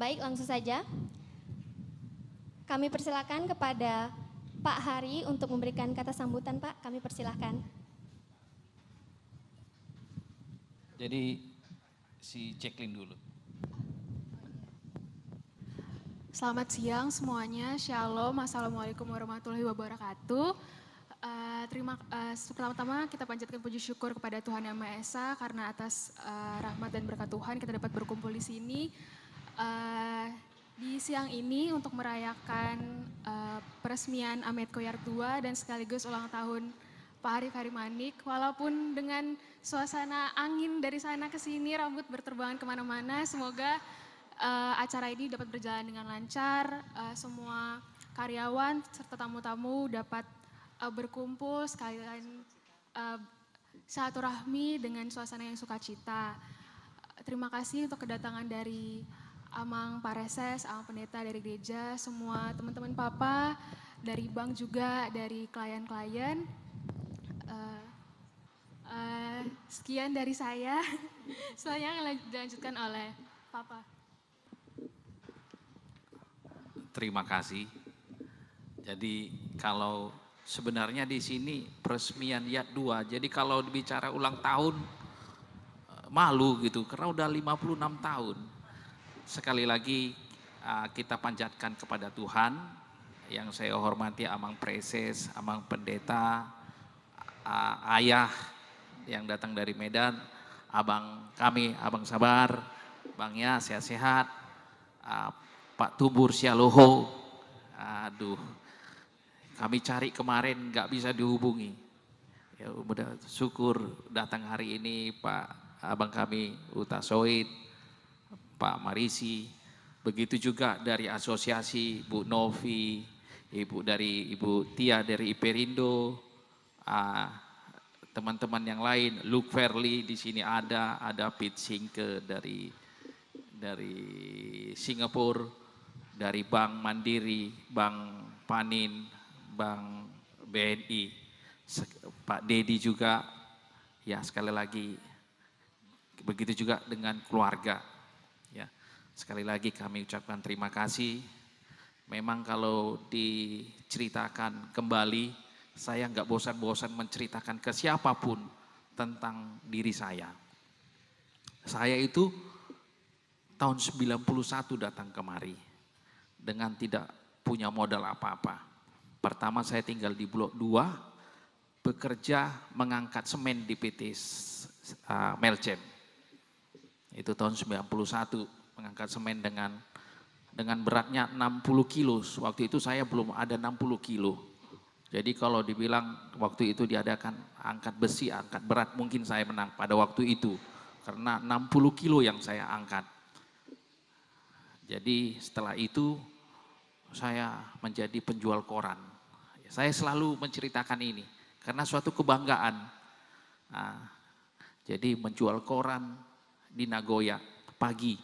Baik, langsung saja. Kami persilakan kepada Pak Hari untuk memberikan kata sambutan, Pak. Kami persilakan. Jadi si Jacqueline dulu. Selamat siang semuanya, Shalom, Assalamualaikum warahmatullahi wabarakatuh. Pertama-tama kita panjatkan puji syukur kepada Tuhan Yang Maha Esa karena atas rahmat dan berkat Tuhan kita dapat berkumpul di sini di siang ini untuk merayakan peresmian Amet Koyar II dan sekaligus ulang tahun Pak Arif Harimanik. Walaupun dengan suasana angin dari sana ke sini, rambut berterbangan kemana-mana, semoga acara ini dapat berjalan dengan lancar, semua karyawan serta tamu-tamu dapat berkumpul sekalian silaturahmi dengan suasana yang sukacita. Terima kasih untuk kedatangan dari Amang Pareses, Amang Pendeta dari gereja, semua teman-teman Papa, dari bank juga, dari klien-klien. Sekian dari saya, selanjutnya dilanjutkan oleh Papa. Terima kasih. Jadi kalau sebenarnya di sini peresmian Yat 2, jadi kalau bicara ulang tahun malu gitu karena udah 56 tahun. Sekali lagi kita panjatkan kepada Tuhan, yang saya hormati Amang Preses, Amang Pendeta, Ayah yang datang dari Medan, Abang kami, Abang Sabar, Bangnya sehat-sehat, Pak Tubur Sialoho, aduh kami cari kemarin nggak bisa dihubungi. Ya udah syukur datang hari ini Pak Abang kami Uta Soid, Pak Marisi, begitu juga dari asosiasi Bu Novi, Ibu Tia dari Iperindo, teman-teman yang lain, Luke Fairley di sini ada Pete Singke dari Singapura, dari Bank Mandiri, Bank Panin, Bank BNI, Pak Dedi juga, ya sekali lagi begitu juga dengan keluarga, ya sekali lagi kami ucapkan terima kasih. Memang kalau diceritakan kembali, saya nggak bosan-bosan menceritakan ke siapapun tentang diri saya. Saya itu tahun 91 datang kemari dengan tidak punya modal apa-apa. Pertama saya tinggal di Blok 2, bekerja mengangkat semen di PT Melcem. Itu tahun 91, mengangkat semen dengan beratnya 60 kilo. Waktu itu saya belum ada 60 kilo. Jadi kalau dibilang waktu itu diadakan angkat besi, angkat berat, mungkin saya menang pada waktu itu. Karena 60 kilo yang saya angkat. Jadi setelah itu saya menjadi penjual koran. Saya selalu menceritakan ini karena suatu kebanggaan. Jadi menjual koran di Nagoya pagi,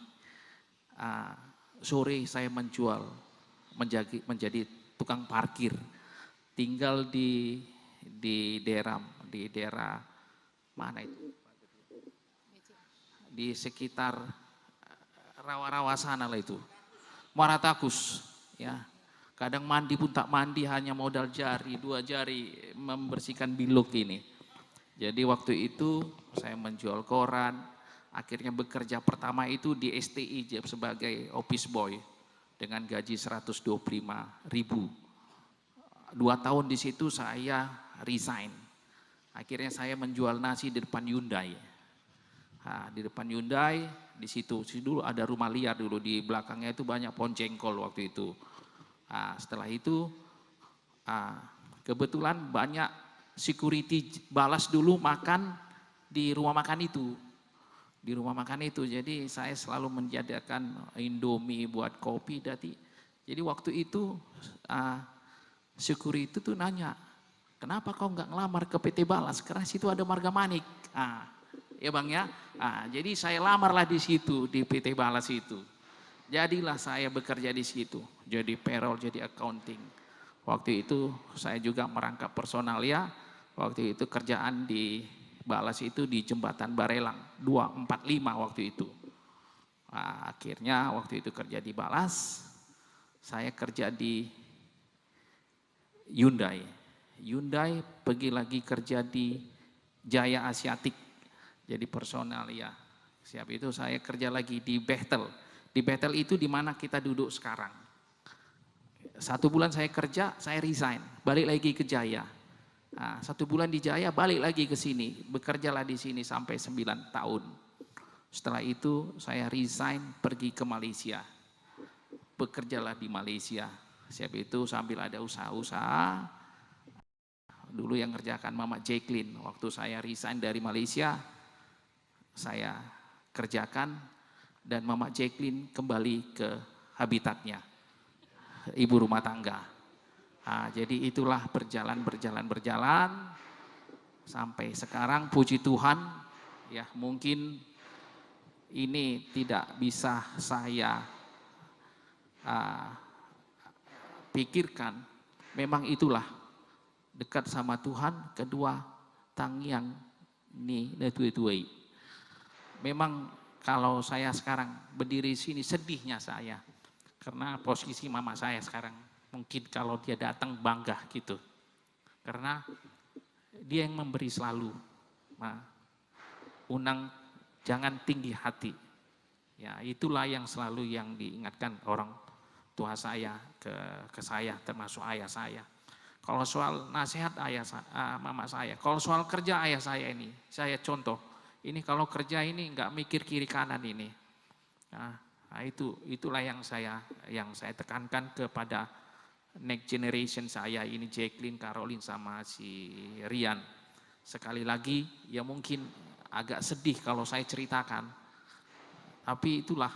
sore saya menjadi tukang parkir. Tinggal di daerah mana itu? Di sekitar rawa-rawa sana lah itu. Maratakus, ya. Kadang mandi pun tak mandi, hanya modal jari, 2 jari membersihkan biluk ini. Jadi waktu itu saya menjual koran, akhirnya bekerja pertama itu di STI sebagai office boy dengan gaji 125.000. 2 tahun di situ saya resign. Akhirnya saya menjual nasi di depan Hyundai. Di depan Hyundai, di situ dulu ada rumah liar dulu, di belakangnya itu banyak pohon jengkol waktu itu. Setelah itu kebetulan banyak security balas dulu makan di rumah makan itu. Di rumah makan itu, jadi saya selalu menjadikan Indomie buat kopi. Jadi waktu itu security itu nanya, kenapa kau nggak ngelamar ke PT Balas? Karena situ ada Marga Manik. Ya Bang ya. Jadi saya lamarlah di situ di PT Balas itu. Jadilah saya bekerja di situ, jadi payroll, jadi accounting. Waktu itu saya juga merangkap personalia, waktu itu kerjaan di Balas itu di Jembatan Barelang, 245 waktu itu. Nah, akhirnya waktu itu kerja di Balas, saya kerja di Hyundai. Hyundai pergi lagi kerja di Jaya Asiatik, jadi personal ya. Siap itu saya kerja lagi di Bechtel. Di Bechtel itu di mana kita duduk sekarang. 1 bulan saya kerja, saya resign, balik lagi ke Jaya. Nah, 1 bulan di Jaya, balik lagi ke sini, bekerjalah di sini sampai 9 tahun. Setelah itu saya resign, pergi ke Malaysia, bekerjalah di Malaysia. Siap itu sambil ada usaha-usaha. Dulu yang kerjakan Mama Jacqueline, waktu saya resign dari Malaysia, saya kerjakan dan Mama Jacqueline kembali ke habitatnya, ibu rumah tangga. Nah, jadi itulah berjalan sampai sekarang, puji Tuhan, ya mungkin ini tidak bisa saya pikirkan, memang itulah dekat sama Tuhan, kedua tangyang ni netui-tui. Memang kalau saya sekarang berdiri sini sedihnya saya, karena posisi mama saya sekarang mungkin kalau dia datang bangga gitu, karena dia yang memberi selalu. Nah, Unang jangan tinggi hati. Ya, itulah yang selalu yang diingatkan orang tua saya ke saya, termasuk ayah saya. Kalau soal nasihat mama saya, kalau soal kerja ayah saya ini, saya contoh, ini kalau kerja ini nggak mikir kiri kanan ini. Nah, itulah yang saya tekankan kepada next generation saya ini, Jacqueline, Caroline sama si Rian. Sekali lagi, ya mungkin agak sedih kalau saya ceritakan, tapi itulah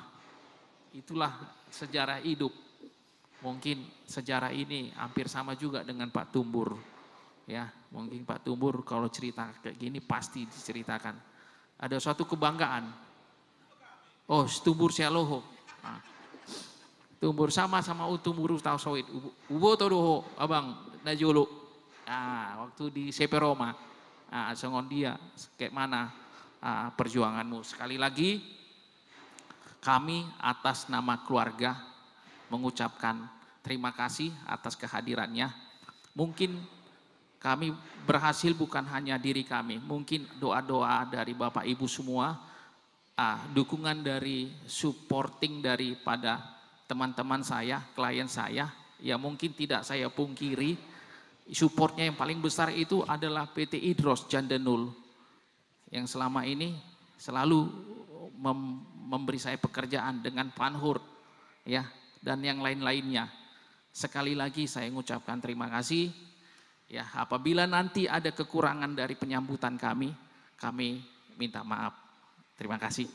sejarah hidup. Mungkin sejarah ini hampir sama juga dengan Pak Tumbur. Ya, mungkin Pak Tumbur kalau cerita kayak gini pasti diceritakan. Ada suatu kebanggaan. Oh, Tumbur Sialoho. Nah, Tumbur sama Tumbur tahu sawit. Ubo todoho, abang najulu. Nah, waktu di CP Roma. Nah, songon dia kayak mana perjuanganmu. Sekali lagi kami atas nama keluarga mengucapkan terima kasih atas kehadirannya. Mungkin kami berhasil bukan hanya diri kami, mungkin doa-doa dari Bapak Ibu semua, dukungan dari supporting daripada teman-teman saya, klien saya, ya mungkin tidak saya pungkiri, supportnya yang paling besar itu adalah PT Idros Jandanul, yang selama ini selalu memberi saya pekerjaan dengan Panhur, ya, dan yang lain-lainnya. Sekali lagi saya mengucapkan terima kasih. Ya, apabila nanti ada kekurangan dari penyambutan kami minta maaf. Terima kasih.